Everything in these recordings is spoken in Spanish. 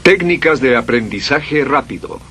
Técnicas de aprendizaje rápido.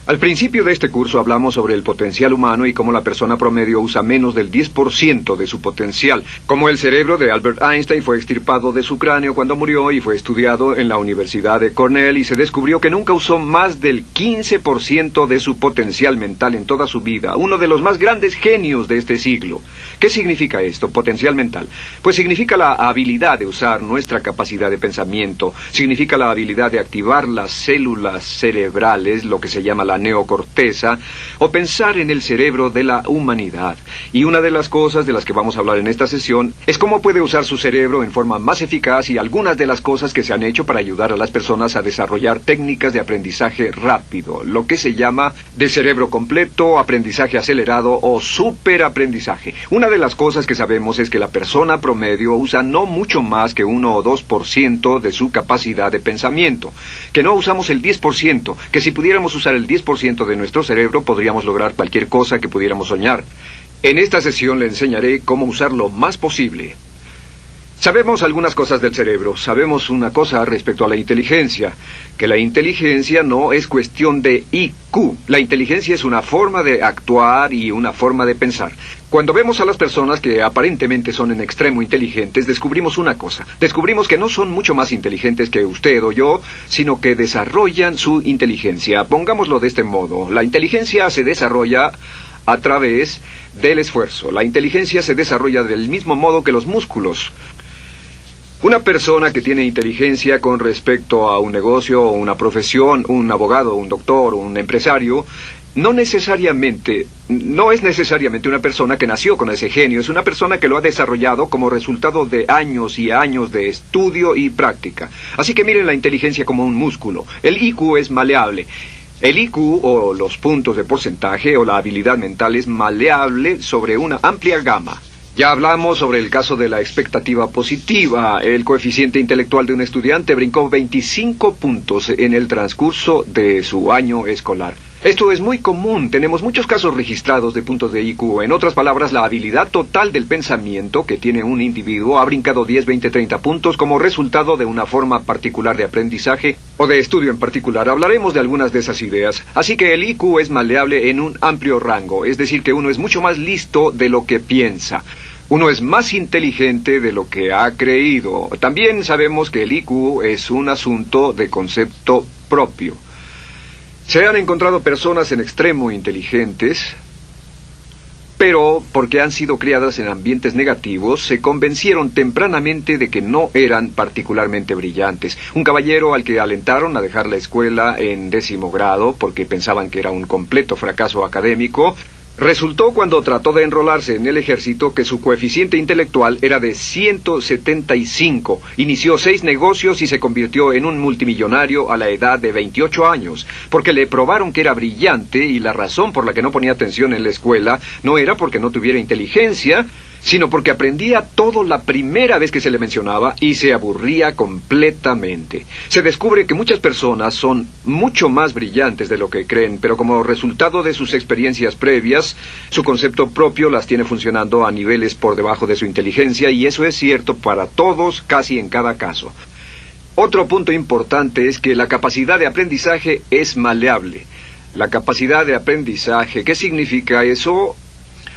Al principio de este curso hablamos sobre el potencial humano y cómo la persona promedio usa menos del 10% de su potencial. Cómo el cerebro de Albert Einstein fue extirpado de su cráneo cuando murió y fue estudiado en la Universidad de Cornell y se descubrió que nunca usó más del 15% de su potencial mental en toda su vida. Uno de los más grandes genios de este siglo. ¿Qué significa esto, potencial mental? Pues significa la habilidad de usar nuestra capacidad de pensamiento. Significa la habilidad de activar las células cerebrales, lo que se llama la neocorteza, o pensar en el cerebro de la humanidad. Y una de las cosas de las que vamos a hablar en esta sesión es cómo puede usar su cerebro en forma más eficaz y algunas de las cosas que se han hecho para ayudar a las personas a desarrollar técnicas de aprendizaje rápido, lo que se llama de cerebro completo, aprendizaje acelerado o superaprendizaje. Una de las cosas que sabemos es que la persona promedio usa no mucho más que 1 o 2% de su capacidad de pensamiento, que no usamos el 10%, que si pudiéramos usar el 10% de nuestro cerebro podríamos lograr cualquier cosa que pudiéramos soñar. En esta sesión le enseñaré cómo usar lo más posible. Sabemos algunas cosas del cerebro. Sabemos una cosa respecto a la inteligencia, que la inteligencia no es cuestión de IQ. La inteligencia es una forma de actuar y una forma de pensar. Cuando vemos a las personas que aparentemente son en extremo inteligentes, descubrimos una cosa. Descubrimos que no son mucho más inteligentes que usted o yo, sino que desarrollan su inteligencia. Pongámoslo de este modo. La inteligencia se desarrolla a través del esfuerzo. La inteligencia se desarrolla del mismo modo que los músculos. Una persona que tiene inteligencia con respecto a un negocio o una profesión, un abogado, un doctor, un empresario, no es necesariamente una persona que nació con ese genio, es una persona que lo ha desarrollado como resultado de años y años de estudio y práctica. Así que miren la inteligencia como un músculo. El IQ es maleable. El IQ, o los puntos de porcentaje, o la habilidad mental es maleable sobre una amplia gama. Ya hablamos sobre el caso de la expectativa positiva. El coeficiente intelectual de un estudiante brincó 25 puntos en el transcurso de su año escolar. Esto es muy común. Tenemos muchos casos registrados de puntos de IQ. En otras palabras, la habilidad total del pensamiento que tiene un individuo ha brincado 10, 20, 30 puntos como resultado de una forma particular de aprendizaje o de estudio en particular. Hablaremos de algunas de esas ideas. Así que el IQ es maleable en un amplio rango, es decir, que uno es mucho más listo de lo que piensa. Uno es más inteligente de lo que ha creído. También sabemos que el IQ es un asunto de concepto propio. Se han encontrado personas en extremo inteligentes, pero porque han sido criadas en ambientes negativos, se convencieron tempranamente de que no eran particularmente brillantes. Un caballero al que alentaron a dejar la escuela en 10º grado porque pensaban que era un completo fracaso académico, resultó cuando trató de enrolarse en el ejército que su coeficiente intelectual era de 175. Inició 6 negocios y se convirtió en un multimillonario a la edad de 28 años, porque le probaron que era brillante y la razón por la que no ponía atención en la escuela no era porque no tuviera inteligencia, sino porque aprendía todo la primera vez que se le mencionaba y se aburría completamente. Se descubre que muchas personas son mucho más brillantes de lo que creen, pero como resultado de sus experiencias previas, su concepto propio las tiene funcionando a niveles por debajo de su inteligencia, y eso es cierto para todos, casi en cada caso. Otro punto importante es que la capacidad de aprendizaje es maleable. La capacidad de aprendizaje, ¿qué significa eso?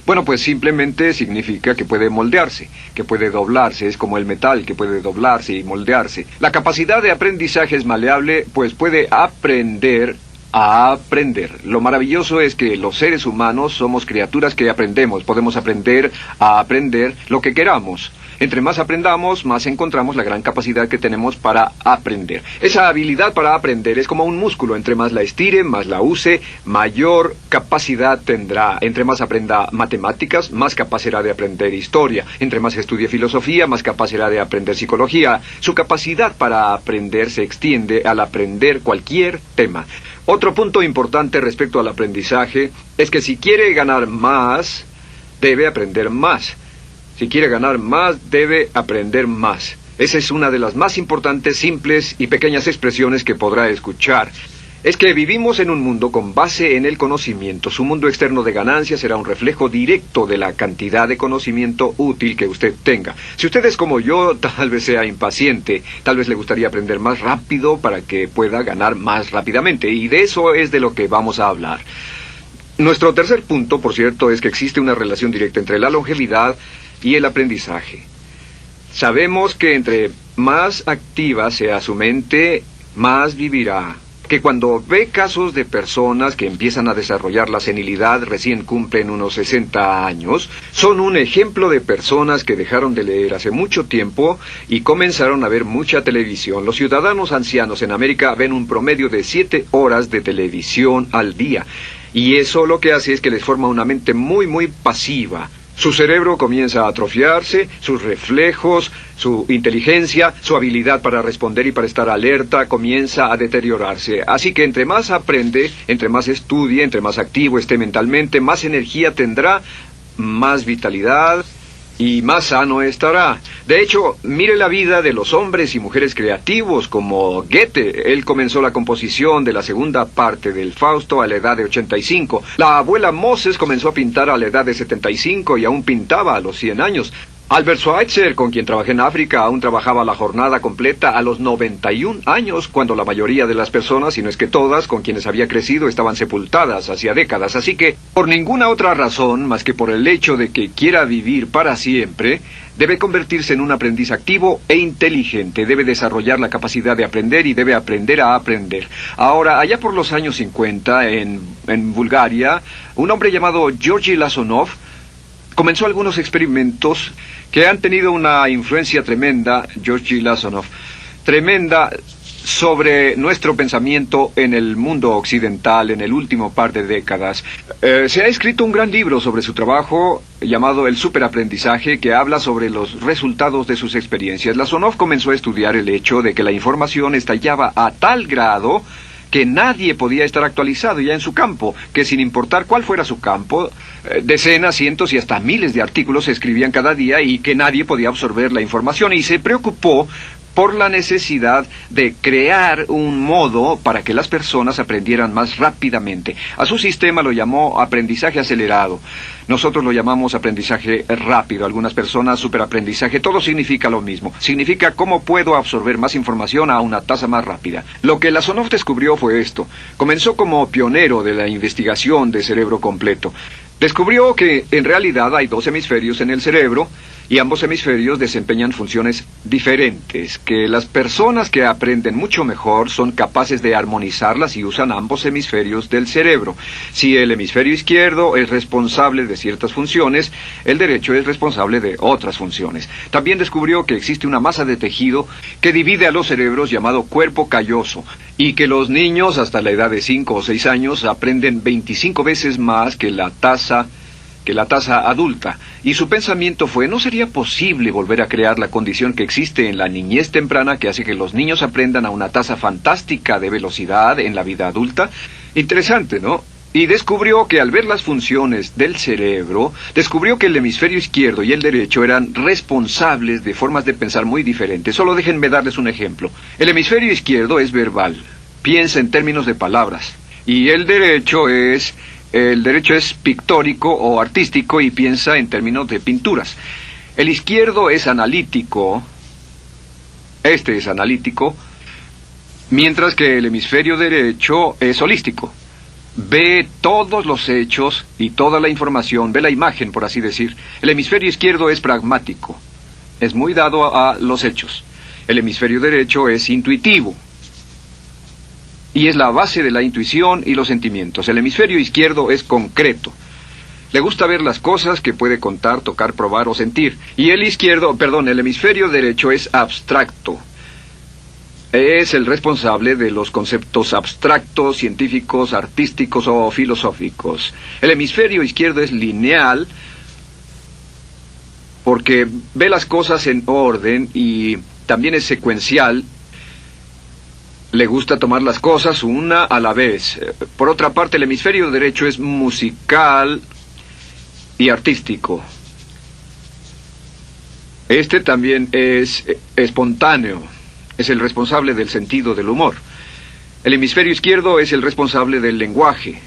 Bueno, pues simplemente significa que puede moldearse, que puede doblarse. Es como el metal que puede doblarse y moldearse. La capacidad de aprendizaje es maleable, pues puede aprender a aprender. Lo maravilloso es que los seres humanos somos criaturas que aprendemos. Podemos aprender a aprender lo que queramos. Entre más aprendamos, más encontramos la gran capacidad que tenemos para aprender. Esa habilidad para aprender es como un músculo. Entre más la estire, más la use, mayor capacidad tendrá. Entre más aprenda matemáticas, más capaz será de aprender historia. Entre más estudie filosofía, más capaz será de aprender psicología. Su capacidad para aprender se extiende al aprender cualquier tema. Otro punto importante respecto al aprendizaje es que si quiere ganar más, debe aprender más. Si quiere ganar más, debe aprender más. Esa es una de las más importantes, simples y pequeñas expresiones que podrá escuchar. es que vivimos en un mundo con base en el conocimiento. Su mundo externo de ganancia será un reflejo directo de la cantidad de conocimiento útil que usted tenga. Si usted es como yo, tal vez sea impaciente, tal vez le gustaría aprender más rápido para que pueda ganar más rápidamente, y de eso es de lo que vamos a hablar. Nuestro tercer punto, por cierto, es que existe una relación directa entre la longevidad y el aprendizaje. Sabemos que entre más activa sea su mente, más vivirá. Que cuando ve casos de personas que empiezan a desarrollar la senilidad, recién cumplen unos 60 años, son un ejemplo de personas que dejaron de leer hace mucho tiempo y comenzaron a ver mucha televisión. Los ciudadanos ancianos en América ven un promedio de 7 horas de televisión al día. Y eso lo que hace es que les forma una mente muy, muy pasiva. Su cerebro comienza a atrofiarse, sus reflejos, su inteligencia, su habilidad para responder y para estar alerta comienza a deteriorarse. Así que entre más aprende, entre más estudie, entre más activo esté mentalmente, más energía tendrá, más vitalidad y más sano estará. De hecho, mire la vida de los hombres y mujeres creativos como Goethe. Él comenzó la composición de la segunda parte del Fausto a la edad de 85. La abuela Moses comenzó a pintar a la edad de 75 y aún pintaba a los 100 años. Albert Schweitzer, con quien trabajé en África, aún trabajaba la jornada completa a los 91 años, cuando la mayoría de las personas, si no es que todas, con quienes había crecido, estaban sepultadas hacía décadas. Así que, por ninguna otra razón, más que por el hecho de que quiera vivir para siempre, debe convertirse en un aprendiz activo e inteligente. Debe desarrollar la capacidad de aprender y debe aprender a aprender. Ahora, allá por los años 50, en Bulgaria, un hombre llamado Georgy Lasonov comenzó algunos experimentos que han tenido una influencia tremenda, Georgy Lasonov, tremenda sobre nuestro pensamiento en el mundo occidental en el último par de décadas. Se ha escrito un gran libro sobre su trabajo llamado El Superaprendizaje, que habla sobre los resultados de sus experiencias. Lasonov comenzó a estudiar el hecho de que la información estallaba a tal grado que nadie podía estar actualizado ya en su campo, que sin importar cuál fuera su campo, decenas, cientos y hasta miles de artículos se escribían cada día y que nadie podía absorber la información, y se preocupó por la necesidad de crear un modo para que las personas aprendieran más rápidamente. A su sistema lo llamó aprendizaje acelerado. Nosotros lo llamamos aprendizaje rápido. Algunas personas superaprendizaje. Todo significa lo mismo. Significa cómo puedo absorber más información a una tasa más rápida. Lo que Lasonov descubrió fue esto. Comenzó como pionero de la investigación de cerebro completo. Descubrió que en realidad hay 2 hemisferios en el cerebro y ambos hemisferios desempeñan funciones diferentes, que las personas que aprenden mucho mejor son capaces de armonizarlas y usan ambos hemisferios del cerebro. Si el hemisferio izquierdo es responsable de ciertas funciones, el derecho es responsable de otras funciones. También descubrió que existe una masa de tejido que divide a los cerebros llamado cuerpo calloso, y que los niños hasta la edad de 5 o 6 años aprenden 25 veces más que la tasa adulta. Y su pensamiento fue, ¿no sería posible volver a crear la condición que existe en la niñez temprana que hace que los niños aprendan a una tasa fantástica de velocidad en la vida adulta? Interesante, ¿no? Y descubrió que al ver las funciones del cerebro, descubrió que el hemisferio izquierdo y el derecho eran responsables de formas de pensar muy diferentes. Solo déjenme darles un ejemplo. El hemisferio izquierdo es verbal, piensa en términos de palabras, y el derecho es pictórico o artístico y piensa en términos de pinturas. El izquierdo es analítico, este es analítico, mientras que el hemisferio derecho es holístico. Ve todos los hechos y toda la información, ve la imagen, por así decir. El hemisferio izquierdo es pragmático, es muy dado a los hechos. El hemisferio derecho es intuitivo, y es la base de la intuición y los sentimientos. El hemisferio izquierdo es concreto. Le gusta ver las cosas que puede contar, tocar, probar o sentir. Y el hemisferio derecho es abstracto. Es el responsable de los conceptos abstractos, científicos, artísticos o filosóficos. El hemisferio izquierdo es lineal porque ve las cosas en orden y también es secuencial. Le gusta tomar las cosas una a la vez. Por otra parte, el hemisferio derecho es musical y artístico. Este también es espontáneo. Es el responsable del sentido del humor. El hemisferio izquierdo es el responsable del lenguaje,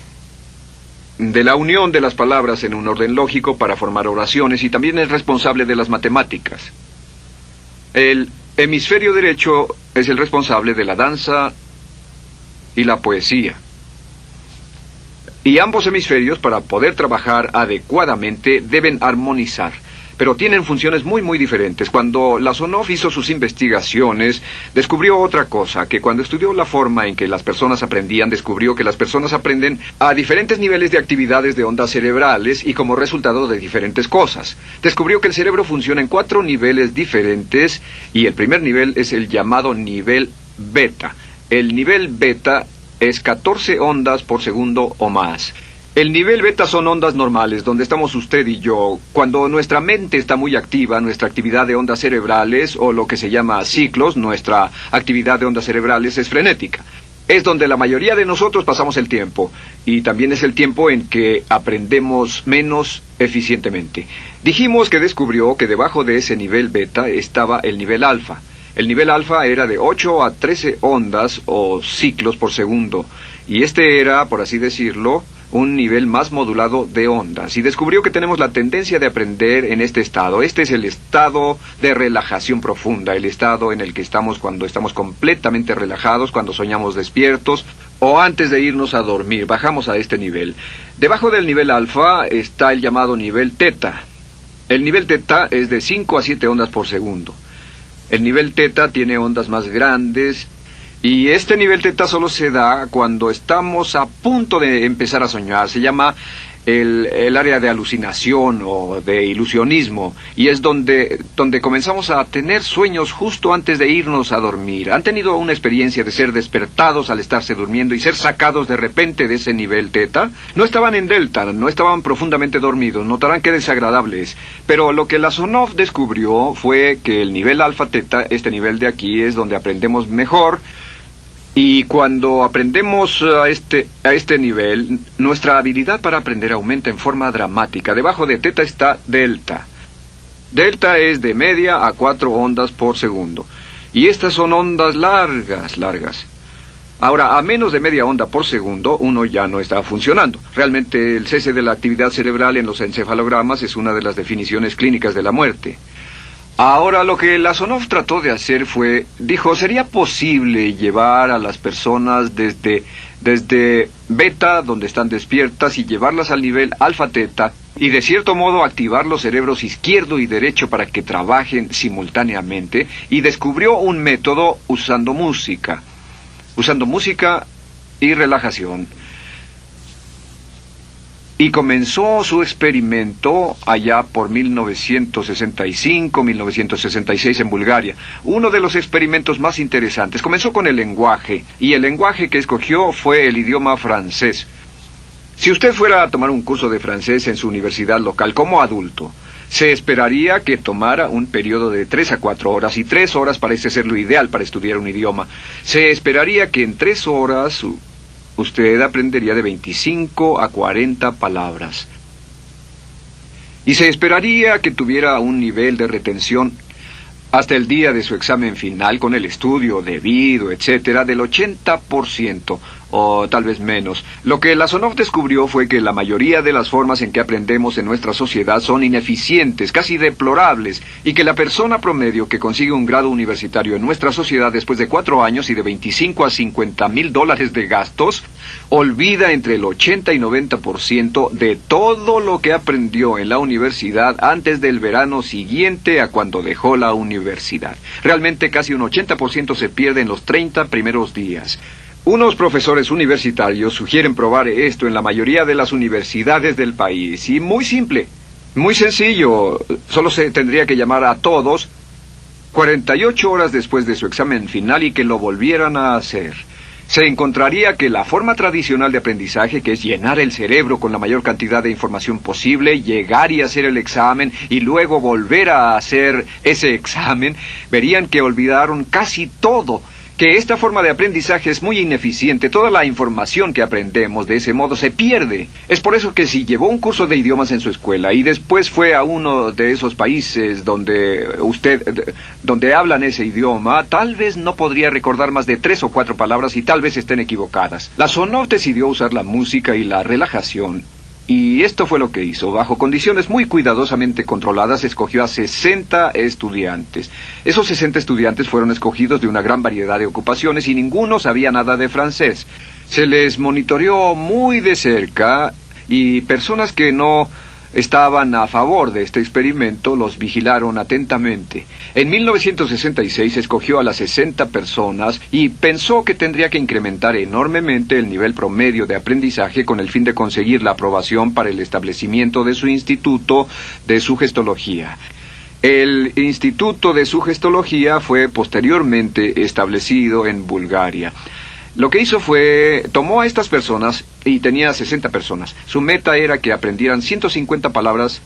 de la unión de las palabras en un orden lógico para formar oraciones, y también es responsable de las matemáticas. El hemisferio derecho es el responsable de la danza y la poesía. Y ambos hemisferios, para poder trabajar adecuadamente, deben armonizar. Pero tienen funciones muy diferentes. Cuando Lasonov hizo sus investigaciones, descubrió otra cosa, que cuando estudió la forma en que las personas aprendían, descubrió que las personas aprenden a diferentes niveles de actividades de ondas cerebrales y como resultado de diferentes cosas. Descubrió que el cerebro funciona en 4 niveles diferentes, y el primer nivel es el llamado nivel beta. El nivel beta es 14 ondas por segundo o más. El nivel beta son ondas normales, donde estamos usted y yo. Cuando nuestra mente está muy activa, nuestra actividad de ondas cerebrales, o lo que se llama ciclos, nuestra actividad de ondas cerebrales es frenética. Es donde la mayoría de nosotros pasamos el tiempo, y también es el tiempo en que aprendemos menos eficientemente. Dijimos que descubrió que debajo de ese nivel beta estaba el nivel alfa. El nivel alfa era de 8 a 13 ondas o ciclos por segundo, y este era, por así decirlo, un nivel más modulado de ondas, y descubrió que tenemos la tendencia de aprender en este estado. Este es el estado de relajación profunda, el estado en el que estamos cuando estamos completamente relajados, cuando soñamos despiertos, o antes de irnos a dormir. Bajamos a este nivel. Debajo del nivel alfa está el llamado nivel teta. El nivel teta es de 5 a 7 ondas por segundo. El nivel teta tiene ondas más grandes, y este nivel teta solo se da cuando estamos a punto de empezar a soñar. Se llama el área de alucinación o de ilusionismo, y es donde comenzamos a tener sueños justo antes de irnos a dormir. ¿Han tenido una experiencia de ser despertados al estarse durmiendo y ser sacados de repente de ese nivel teta? No estaban en delta, no estaban profundamente dormidos. Notarán qué desagradable es. Pero lo que Lasonov descubrió fue que el nivel alfa teta, este nivel de aquí, es donde aprendemos mejor. Y cuando aprendemos a este nivel, nuestra habilidad para aprender aumenta en forma dramática. Debajo de teta está delta. Delta es de media a 4 ondas por segundo. Y estas son ondas largas. Ahora, a menos de media onda por segundo, uno ya no está funcionando. Realmente, el cese de la actividad cerebral en los encefalogramas es una de las definiciones clínicas de la muerte. Ahora, lo que Lasonov trató de hacer fue, dijo, ¿sería posible llevar a las personas desde beta, donde están despiertas, y llevarlas al nivel alfa-teta, y de cierto modo activar los cerebros izquierdo y derecho para que trabajen simultáneamente? Y descubrió un método usando música y relajación. Y comenzó su experimento allá por 1965, 1966 en Bulgaria. Uno de los experimentos más interesantes. Comenzó con el lenguaje, y el lenguaje que escogió fue el idioma francés. Si usted fuera a tomar un curso de francés en su universidad local como adulto, se esperaría que tomara un periodo de 3 a 4 horas, y 3 horas parece ser lo ideal para estudiar un idioma. Se esperaría que en 3 horas usted aprendería de 25 a 40 palabras. Y se esperaría que tuviera un nivel de retención hasta el día de su examen final, con el estudio debido, etcétera, del 80%, o tal vez menos. Lo que Lasonov descubrió fue que la mayoría de las formas en que aprendemos en nuestra sociedad son ineficientes, casi deplorables, y que la persona promedio que consigue un grado universitario en nuestra sociedad después de 4 años y de 25 a 50 mil dólares de gastos, olvida entre el 80 y 90% de todo lo que aprendió en la universidad antes del verano siguiente a cuando dejó la universidad. Realmente casi un 80% se pierde en los 30 primeros días. Unos profesores universitarios sugieren probar esto en la mayoría de las universidades del país. Y muy simple, muy sencillo. Solo se tendría que llamar a todos 48 horas después de su examen final y que lo volvieran a hacer. Se encontraría que la forma tradicional de aprendizaje, que es llenar el cerebro con la mayor cantidad de información posible, llegar y hacer el examen y luego volver a hacer ese examen, verían que olvidaron casi todo. que esta forma de aprendizaje es muy ineficiente. Toda la información que aprendemos de ese modo se pierde. Es por eso que si llevó un curso de idiomas en su escuela y después fue a uno de esos países donde hablan ese idioma, tal vez no podría recordar más de 3 o 4 palabras y tal vez estén equivocadas. La Sonov decidió usar la música y la relajación. Y esto fue lo que hizo. Bajo condiciones muy cuidadosamente controladas, escogió a 60 estudiantes. Esos 60 estudiantes fueron escogidos de una gran variedad de ocupaciones y ninguno sabía nada de francés. Se les monitoreó muy de cerca y personas que no estaban a favor de este experimento los vigilaron atentamente. En 1966 escogió a las 60 personas y pensó que tendría que incrementar enormemente el nivel promedio de aprendizaje con el fin de conseguir la aprobación para el establecimiento de su instituto de sugestología. El Instituto de Sugestología fue posteriormente establecido en Bulgaria. Lo que hizo fue, tomó a estas personas, y tenía 60 personas. Su meta era que aprendieran 150 palabras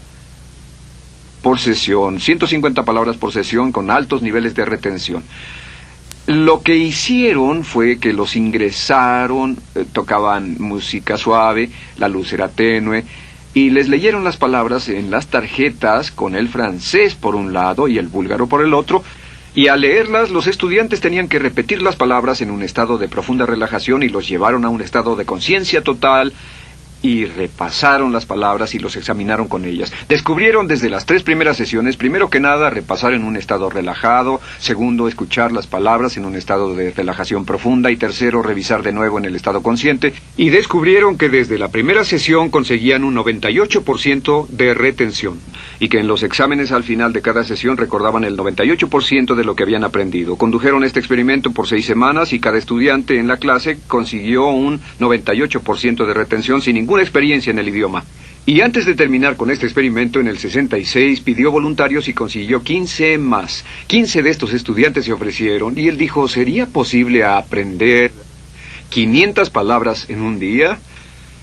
por sesión, 150 palabras por sesión con altos niveles de retención. Lo que hicieron fue que los ingresaron, tocaban música suave, la luz era tenue, y les leyeron las palabras en las tarjetas con el francés por un lado y el búlgaro por el otro. Y al leerlas, los estudiantes tenían que repetir las palabras en un estado de profunda relajación y los llevaron a un estado de conciencia total y repasaron las palabras y los examinaron con ellas. Descubrieron desde las 3 primeras sesiones, primero que nada, repasar en un estado relajado, segundo, escuchar las palabras en un estado de relajación profunda y tercero, revisar de nuevo en el estado consciente. Y descubrieron que desde la primera sesión conseguían un 98% de retención y que en los exámenes al final de cada sesión recordaban el 98% de lo que habían aprendido. Condujeron este experimento por 6 semanas y cada estudiante en la clase consiguió un 98% de retención sin ninguna experiencia en el idioma. Y antes de terminar con este experimento, en el 66 pidió voluntarios y consiguió 15 más. 15 de estos estudiantes se ofrecieron y él dijo, ¿sería posible aprender 500 palabras en un día?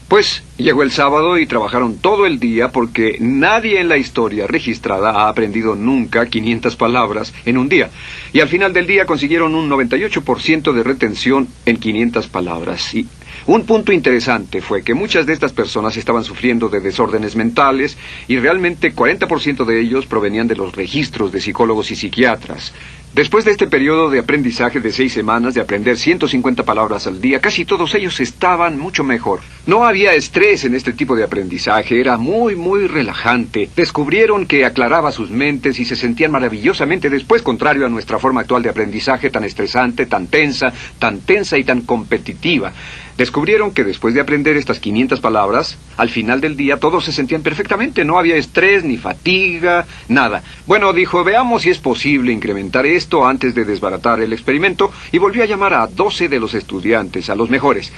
Pues llegó el sábado y trabajaron todo el día porque nadie en la historia registrada ha aprendido nunca 500 palabras en un día. Y al final del día consiguieron un 98% de retención en 500 palabras. Y un punto interesante fue que muchas de estas personas estaban sufriendo de desórdenes mentales y realmente 40% de ellos provenían de los registros de psicólogos y psiquiatras. Después de este periodo de aprendizaje de 6 semanas, de aprender 150 palabras al día, casi todos ellos estaban mucho mejor. No había estrés en este tipo de aprendizaje, era muy relajante. Descubrieron que aclaraba sus mentes y se sentían maravillosamente después, contrario a nuestra forma actual de aprendizaje tan estresante, tan tensa y tan competitiva. Descubrieron que después de aprender estas 500 palabras, al final del día todos se sentían perfectamente, no había estrés, ni fatiga, nada. Bueno, dijo, veamos si es posible incrementar esto antes de desbaratar el experimento, y volvió a llamar a 12 de los estudiantes, a los mejores.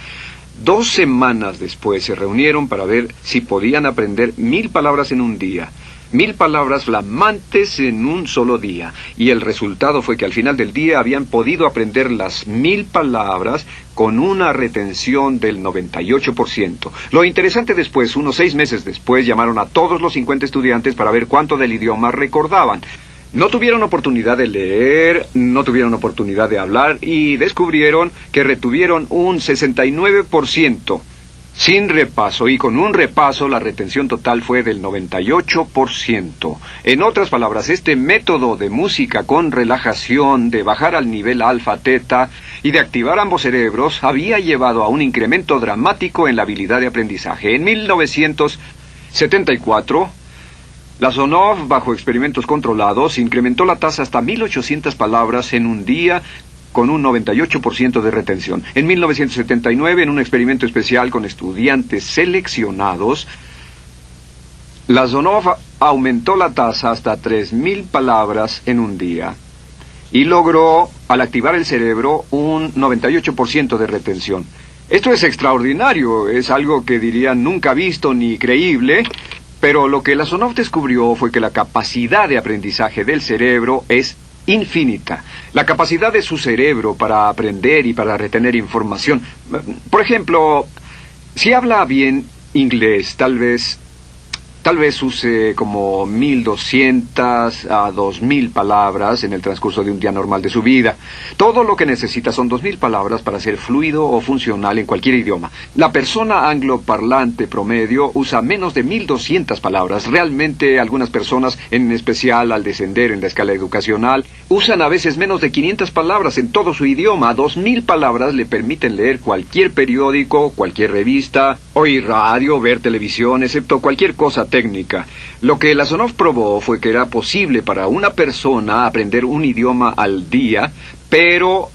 2 semanas después se reunieron para ver si podían aprender 1000 palabras en un día. 1000 palabras flamantes en un solo día. Y el resultado fue que al final del día habían podido aprender las 1000 palabras con una retención del 98%. Lo interesante después, unos 6 meses después, llamaron a todos los 50 estudiantes para ver cuánto del idioma recordaban. No tuvieron oportunidad de leer, no tuvieron oportunidad de hablar y descubrieron que retuvieron un 69%. Sin repaso, y con un repaso la retención total fue del 98%. En otras palabras, este método de música con relajación, de bajar al nivel alfa-teta y de activar ambos cerebros, había llevado a un incremento dramático en la habilidad de aprendizaje. En 1974, la Sonov, bajo experimentos controlados, incrementó la tasa hasta 1800 palabras en un día, con un 98% de retención. En 1979, en un experimento especial con estudiantes seleccionados, la Sonov aumentó la tasa hasta 3000 palabras en un día y logró, al activar el cerebro, un 98% de retención. Esto es extraordinario, es algo que dirían nunca visto ni creíble, pero lo que la Sonov descubrió fue que la capacidad de aprendizaje del cerebro es infinita. La capacidad de su cerebro para aprender y para retener información. Por ejemplo, si habla bien inglés, tal vez Tal vez use como 1.200 a 2.000 palabras en el transcurso de un día normal de su vida. Todo lo que necesita son 2.000 palabras para ser fluido o funcional en cualquier idioma. La persona angloparlante promedio usa menos de 1.200 palabras. Realmente algunas personas, en especial al descender en la escala educacional, usan a veces menos de 500 palabras en todo su idioma. 2.000 palabras le permiten leer cualquier periódico, cualquier revista, oír radio, ver televisión, excepto cualquier cosa técnica. Lo que Lasonov probó fue que era posible para una persona aprender un idioma al día, pero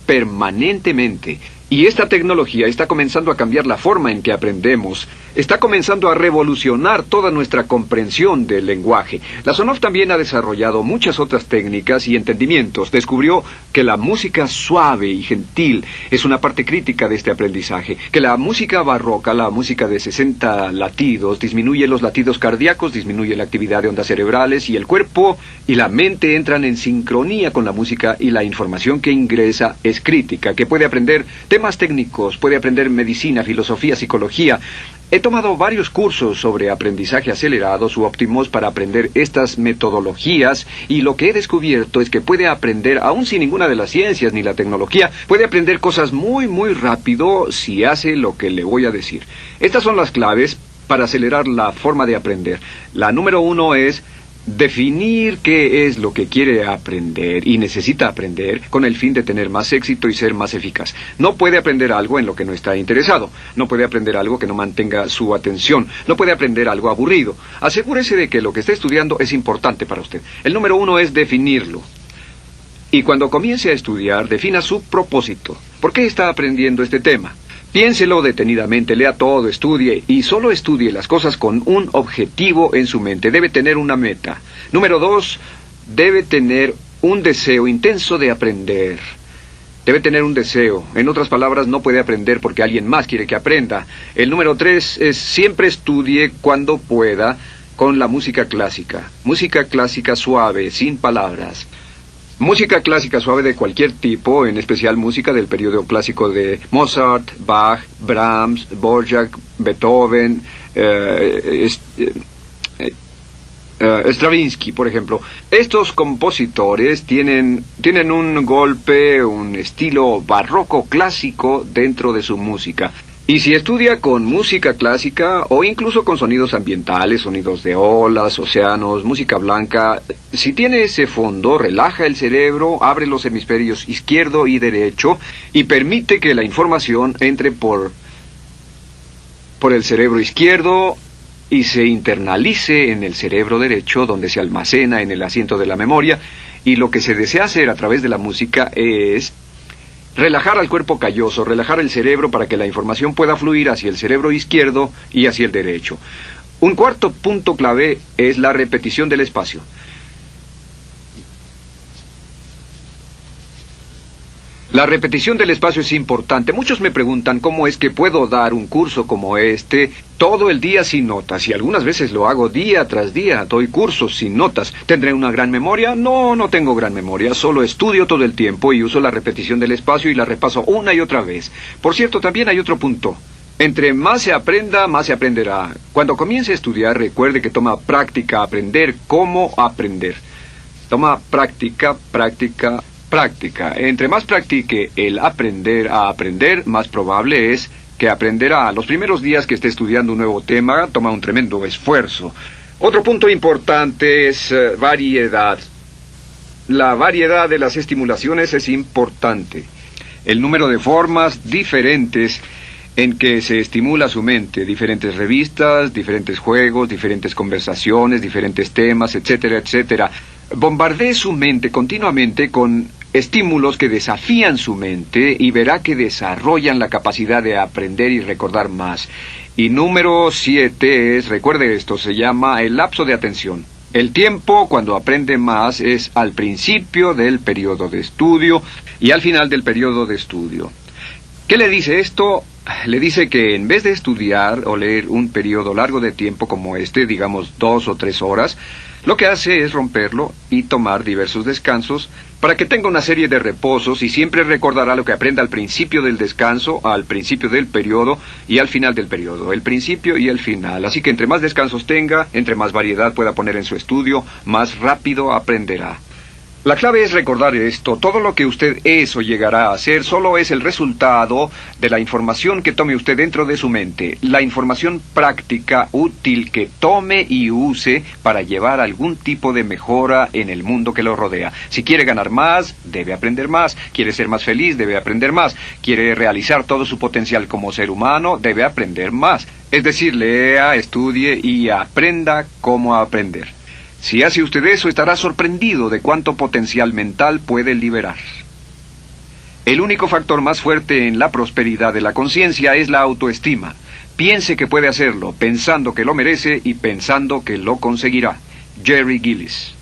permanentemente. Y esta tecnología está comenzando a cambiar la forma en que aprendemos. Está comenzando a revolucionar toda nuestra comprensión del lenguaje. Lasonov también ha desarrollado muchas otras técnicas y entendimientos. Descubrió que la música suave y gentil es una parte crítica de este aprendizaje. Que la música barroca, la música de 60 latidos, disminuye los latidos cardíacos, disminuye la actividad de ondas cerebrales y el cuerpo y la mente entran en sincronía con la música y la información que ingresa es crítica, que puede aprender temas técnicos, puede aprender medicina, filosofía, psicología. He tomado varios cursos sobre aprendizaje acelerado, óptimos para aprender estas metodologías, y lo que he descubierto es que puede aprender, aún sin ninguna de las ciencias ni la tecnología, puede aprender cosas muy rápido si hace lo que le voy a decir. Estas son las claves para acelerar la forma de aprender. La número 1 es definir qué es lo que quiere aprender y necesita aprender con el fin de tener más éxito y ser más eficaz. No puede aprender algo en lo que no está interesado. No puede aprender algo que no mantenga su atención. No puede aprender algo aburrido. Asegúrese de que lo que está estudiando es importante para usted. El número 1 es definirlo. Y cuando comience a estudiar, defina su propósito. ¿Por qué está aprendiendo este tema? Piénselo detenidamente, lea todo, estudie, y solo estudie las cosas con un objetivo en su mente. Debe tener una meta. Número 2, debe tener un deseo intenso de aprender. Debe tener un deseo. En otras palabras, no puede aprender porque alguien más quiere que aprenda. El número 3 es siempre estudie cuando pueda con la música clásica. Música clásica suave, sin palabras. Música clásica suave de cualquier tipo, en especial música del periodo clásico de Mozart, Bach, Brahms, Dvorak, Beethoven, Stravinsky, por ejemplo. Estos compositores tienen un golpe, un estilo barroco clásico dentro de su música. Y si estudia con música clásica o incluso con sonidos ambientales, sonidos de olas, océanos, música blanca, si tiene ese fondo, relaja el cerebro, abre los hemisferios izquierdo y derecho y permite que la información entre por el cerebro izquierdo y se internalice en el cerebro derecho, donde se almacena en el asiento de la memoria. Y lo que se desea hacer a través de la música es relajar al cuerpo calloso, relajar el cerebro para que la información pueda fluir hacia el cerebro izquierdo y hacia el derecho. Un cuarto punto clave es la repetición del espacio. La repetición del espacio es importante. Muchos me preguntan cómo es que puedo dar un curso como este todo el día sin notas. Y algunas veces lo hago día tras día. Doy cursos sin notas. ¿Tendré una gran memoria? No, no tengo gran memoria. Solo estudio todo el tiempo y uso la repetición del espacio y la repaso una y otra vez. Por cierto, también hay otro punto. Entre más se aprenda, más se aprenderá. Cuando comience a estudiar, recuerde que toma práctica aprender cómo aprender. Toma práctica. Entre más practique el aprender a aprender, más probable es que aprenderá. Los primeros días que esté estudiando un nuevo tema, toma un tremendo esfuerzo. Otro punto importante es variedad. La variedad de las estimulaciones es importante. El número de formas diferentes en que se estimula su mente, diferentes revistas, diferentes juegos, diferentes conversaciones, diferentes temas, etcétera, etcétera. Bombardee su mente continuamente con estímulos que desafían su mente y verá que desarrollan la capacidad de aprender y recordar más. Y número 7 es, recuerde esto, se llama el lapso de atención. El tiempo cuando aprende más es al principio del periodo de estudio y al final del periodo de estudio. ¿Qué le dice esto? Le dice que en vez de estudiar o leer un periodo largo de tiempo como este, digamos 2 o 3 horas, Lo que hace es romperlo y tomar diversos descansos para que tenga una serie de reposos y siempre recordará lo que aprenda al principio del descanso, al principio del periodo y al final del periodo, el principio y el final. Así que entre más descansos tenga, entre más variedad pueda poner en su estudio, más rápido aprenderá. La clave es recordar esto. Todo lo que usted es o llegará a hacer solo es el resultado de la información que tome usted dentro de su mente. La información práctica, útil, que tome y use para llevar algún tipo de mejora en el mundo que lo rodea. Si quiere ganar más, debe aprender más. Quiere ser más feliz, debe aprender más. Quiere realizar todo su potencial como ser humano, debe aprender más. Es decir, lea, estudie y aprenda cómo aprender. Si hace usted eso, estará sorprendido de cuánto potencial mental puede liberar. El único factor más fuerte en la prosperidad de la conciencia es la autoestima. Piense que puede hacerlo, pensando que lo merece y pensando que lo conseguirá. Jerry Gillis.